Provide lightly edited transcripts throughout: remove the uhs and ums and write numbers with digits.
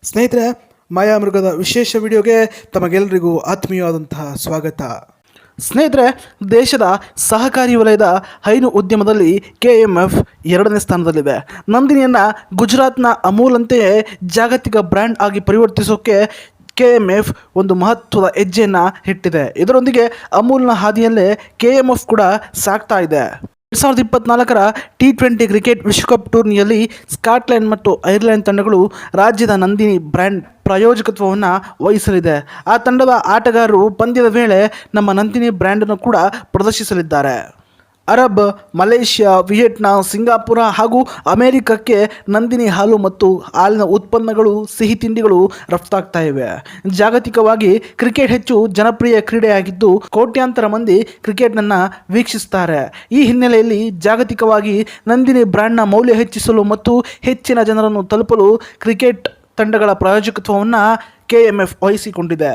ಸ್ನೇಹಿತರೆ, ಮಾಯಾಮೃಗದ ವಿಶೇಷ ವಿಡಿಯೋಗೆ ತಮಗೆಲ್ಲರಿಗೂ ಆತ್ಮೀಯವಾದಂತಹ ಸ್ವಾಗತ. ಸ್ನೇಹಿತರೆ, ದೇಶದ ಸಹಕಾರಿ ವಲಯದ ಹೈನು ಉದ್ಯಮದಲ್ಲಿ KMF ಎರಡನೇ ಸ್ಥಾನದಲ್ಲಿದೆ. ನಂದಿನಿಯನ್ನು ಗುಜರಾತ್ನ ಅಮೂಲ್ ಅಂತೆಯೇ ಜಾಗತಿಕ ಬ್ರ್ಯಾಂಡ್ ಆಗಿ ಪರಿವರ್ತಿಸೋಕೆ KMF ಒಂದು ಮಹತ್ವದ ಹೆಜ್ಜೆಯನ್ನು ಇಟ್ಟಿದೆ. ಇದರೊಂದಿಗೆ ಅಮೂಲ್ನ ಹಾದಿಯಲ್ಲೇ KMF ಕೂಡ ಸಾಗ್ತಾ ಇದೆ. 2024ರ T20 ಕ್ರಿಕೆಟ್ ವಿಶ್ವಕಪ್ ಟೂರ್ನಿಯಲ್ಲಿ ಸ್ಕಾಟ್ಲೆಂಡ್ ಮತ್ತು ಐರ್ಲೆಂಡ್ ತಂಡಗಳು ರಾಜ್ಯದ ನಂದಿನಿ ಬ್ರ್ಯಾಂಡ್ ಪ್ರಾಯೋಜಕತ್ವವನ್ನು ವಹಿಸಲಿದೆ. ಆ ತಂಡದ ಆಟಗಾರರು ಪಂದ್ಯದ ವೇಳೆ ನಮ್ಮ ನಂದಿನಿ ಬ್ರ್ಯಾಂಡನ್ನು ಕೂಡ ಪ್ರದರ್ಶಿಸಲಿದ್ದಾರೆ. ಅರಬ್, ಮಲೇಷ್ಯಾ, ವಿಯೆಟ್ನಾಂ, ಸಿಂಗಾಪುರ ಹಾಗೂ ಅಮೆರಿಕಕ್ಕೆ ನಂದಿನಿ ಹಾಲು ಮತ್ತು ಹಾಲಿನ ಉತ್ಪನ್ನಗಳು, ಸಿಹಿ ತಿಂಡಿಗಳು ರಫ್ತಾಗ್ತಾ ಇವೆ. ಜಾಗತಿಕವಾಗಿ ಕ್ರಿಕೆಟ್ ಹೆಚ್ಚು ಜನಪ್ರಿಯ ಕ್ರೀಡೆಯಾಗಿದ್ದು ಕೋಟ್ಯಾಂತರ ಮಂದಿ ಕ್ರಿಕೆಟ್ನನ್ನು ವೀಕ್ಷಿಸ್ತಾರೆ. ಈ ಹಿನ್ನೆಲೆಯಲ್ಲಿ ಜಾಗತಿಕವಾಗಿ ನಂದಿನಿ ಬ್ರ್ಯಾಂಡ್ನ ಮೌಲ್ಯ ಹೆಚ್ಚಿಸಲು ಮತ್ತು ಹೆಚ್ಚಿನ ಜನರನ್ನು ತಲುಪಲು ಕ್ರಿಕೆಟ್ ತಂಡಗಳ ಪ್ರಾಯೋಜಕತ್ವವನ್ನು KMF ವಹಿಸಿಕೊಂಡಿದೆ.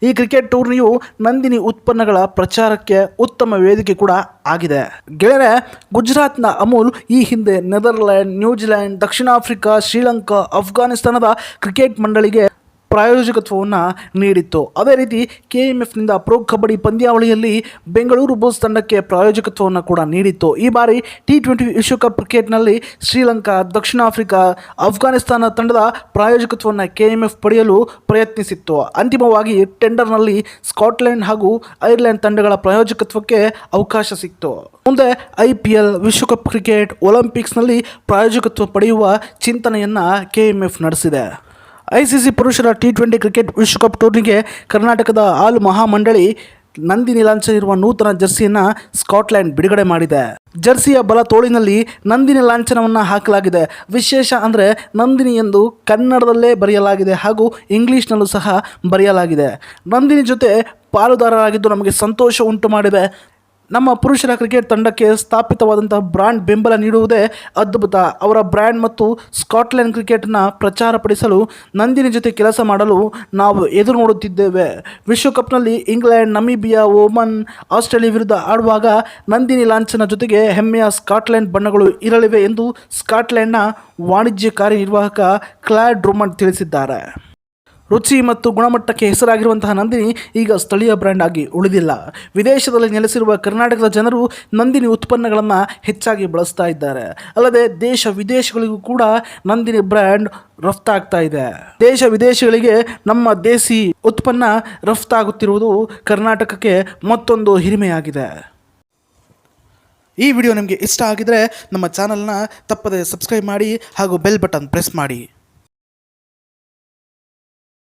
ಈ ಕ್ರಿಕೆಟ್ ಟೂರ್ನಿಯು ನಂದಿನಿ ಉತ್ಪನ್ನಗಳ ಪ್ರಚಾರಕ್ಕೆ ಉತ್ತಮ ವೇದಿಕೆ ಕೂಡ ಆಗಿದೆ. ಗೆಳೆಯರೆ, ಗುಜರಾತ್ನ ಅಮೂಲ್ ಈ ಹಿಂದೆ ನೆದರ್ಲ್ಯಾಂಡ್, ನ್ಯೂಜಿಲೆಂಡ್, ದಕ್ಷಿಣ ಆಫ್ರಿಕಾ, ಶ್ರೀಲಂಕಾ, ಅಫ್ಘಾನಿಸ್ತಾನದ ಕ್ರಿಕೆಟ್ ಮಂಡಳಿಗೆ ಪ್ರಾಯೋಜಕತ್ವವನ್ನು ನೀಡಿತ್ತು. ಅದೇ ರೀತಿ KMFನಿಂದ ಪ್ರೊ ಕಬಡ್ಡಿ ಪಂದ್ಯಾವಳಿಯಲ್ಲಿ ಬೆಂಗಳೂರು ಬುಲ್ಸ್ ತಂಡಕ್ಕೆ ಪ್ರಾಯೋಜಕತ್ವವನ್ನು ಕೂಡ ನೀಡಿತ್ತು. ಈ ಬಾರಿ T20 ವಿಶ್ವಕಪ್ ಕ್ರಿಕೆಟ್ನಲ್ಲಿ ಶ್ರೀಲಂಕಾ, ದಕ್ಷಿಣ ಆಫ್ರಿಕಾ, ಅಫ್ಘಾನಿಸ್ತಾನ ತಂಡದ ಪ್ರಾಯೋಜಕತ್ವವನ್ನು KMF ಪಡೆಯಲು ಪ್ರಯತ್ನಿಸಿತ್ತು. ಅಂತಿಮವಾಗಿ ಟೆಂಡರ್ನಲ್ಲಿ ಸ್ಕಾಟ್ಲೆಂಡ್ ಹಾಗೂ ಐರ್ಲೆಂಡ್ ತಂಡಗಳ ಪ್ರಾಯೋಜಕತ್ವಕ್ಕೆ ಅವಕಾಶ ಸಿಕ್ತು. ಮುಂದೆ IPL, ವಿಶ್ವಕಪ್ ಕ್ರಿಕೆಟ್, ಒಲಿಂಪಿಕ್ಸ್ನಲ್ಲಿ ಪ್ರಾಯೋಜಕತ್ವ ಪಡೆಯುವ ಚಿಂತನೆಯನ್ನು KMF ನಡೆಸಿದೆ. ICC ಪುರುಷರ T20 ಕ್ರಿಕೆಟ್ ವಿಶ್ವಕಪ್ ಟೂರ್ನಿಗೆ ಕರ್ನಾಟಕದ ಹಾಲು ಮಹಾಮಂಡಳಿ ನಂದಿನಿ ಲಾಂಛನಿರುವ ನೂತನ ಜರ್ಸಿಯನ್ನು ಸ್ಕಾಟ್ಲೆಂಡ್ ಬಿಡುಗಡೆ ಮಾಡಿದೆ. ಜರ್ಸಿಯ ಬಲ ತೋಳಿನಲ್ಲಿ ನಂದಿನಿ ಲಾಂಛನವನ್ನು ಹಾಕಲಾಗಿದೆ. ವಿಶೇಷ ಅಂದರೆ ನಂದಿನಿ ಎಂದು ಕನ್ನಡದಲ್ಲೇ ಬರೆಯಲಾಗಿದೆ ಹಾಗೂ ಇಂಗ್ಲೀಷ್ನಲ್ಲೂ ಸಹ ಬರೆಯಲಾಗಿದೆ. ನಂದಿನಿ ಜೊತೆ ಪಾಲುದಾರರಾಗಿದ್ದು ನಮಗೆ ಸಂತೋಷ ಉಂಟು ಮಾಡಿದೆ. ನಮ್ಮ ಪುರುಷರ ಕ್ರಿಕೆಟ್ ತಂಡಕ್ಕೆ ಸ್ಥಾಪಿತವಾದಂತಹ ಬ್ರ್ಯಾಂಡ್ ಬೆಂಬಲ ನೀಡುವುದೇ ಅದ್ಭುತ. ಅವರ ಬ್ರ್ಯಾಂಡ್ ಮತ್ತು ಸ್ಕಾಟ್ಲೆಂಡ್ ಕ್ರಿಕೆಟ್ನ ಪ್ರಚಾರಪಡಿಸಲು ನಂದಿನಿ ಜೊತೆ ಕೆಲಸ ಮಾಡಲು ನಾವು ಎದುರು ನೋಡುತ್ತಿದ್ದೇವೆ. ವಿಶ್ವಕಪ್ನಲ್ಲಿ ಇಂಗ್ಲೆಂಡ್, ನಮೀಬಿಯಾ, ಓಮನ್, ಆಸ್ಟ್ರೇಲಿಯಾ ವಿರುದ್ಧ ಆಡುವಾಗ ನಂದಿನಿ ಲಾಂಛನ ಜೊತೆಗೆ ಹೆಮ್ಮೆಯ ಸ್ಕಾಟ್ಲೆಂಡ್ ಬಣ್ಣಗಳು ಇರಲಿವೆ ಎಂದು ಸ್ಕಾಟ್ಲೆಂಡ್ನ ವಾಣಿಜ್ಯ ಕಾರ್ಯನಿರ್ವಾಹಕ ಕ್ಲಾಡ್ ಡ್ರುಮಂಡ್ ತಿಳಿಸಿದ್ದಾರೆ. ರುಚಿ ಮತ್ತು ಗುಣಮಟ್ಟಕ್ಕೆ ಹೆಸರಾಗಿರುವಂತಹ ನಂದಿನಿ ಈಗ ಸ್ಥಳೀಯ ಬ್ರ್ಯಾಂಡ್ ಆಗಿ ಉಳಿದಿಲ್ಲ. ವಿದೇಶದಲ್ಲಿ ನೆಲೆಸಿರುವ ಕರ್ನಾಟಕದ ಜನರು ನಂದಿನಿ ಉತ್ಪನ್ನಗಳನ್ನು ಹೆಚ್ಚಾಗಿ ಬಳಸ್ತಾ ಇದ್ದಾರೆ. ಅಲ್ಲದೆ ದೇಶ ವಿದೇಶಗಳಿಗೂ ಕೂಡ ನಂದಿನಿ ಬ್ರ್ಯಾಂಡ್ ರಫ್ತಾಗ್ತಾ ಇದೆ. ದೇಶ ವಿದೇಶಗಳಿಗೆ ನಮ್ಮ ದೇಸಿ ಉತ್ಪನ್ನ ರಫ್ತಾಗುತ್ತಿರುವುದು ಕರ್ನಾಟಕಕ್ಕೆ ಮತ್ತೊಂದು ಹಿರಿಮೆಯಾಗಿದೆ. ಈ ವಿಡಿಯೋ ನಿಮಗೆ ಇಷ್ಟ ಆಗಿದರೆ ನಮ್ಮ ಚಾನಲ್ನ ತಪ್ಪದೆ ಸಬ್ಸ್ಕ್ರೈಬ್ ಮಾಡಿ ಹಾಗೂ ಬೆಲ್ ಬಟನ್ ಪ್ರೆಸ್ ಮಾಡಿ.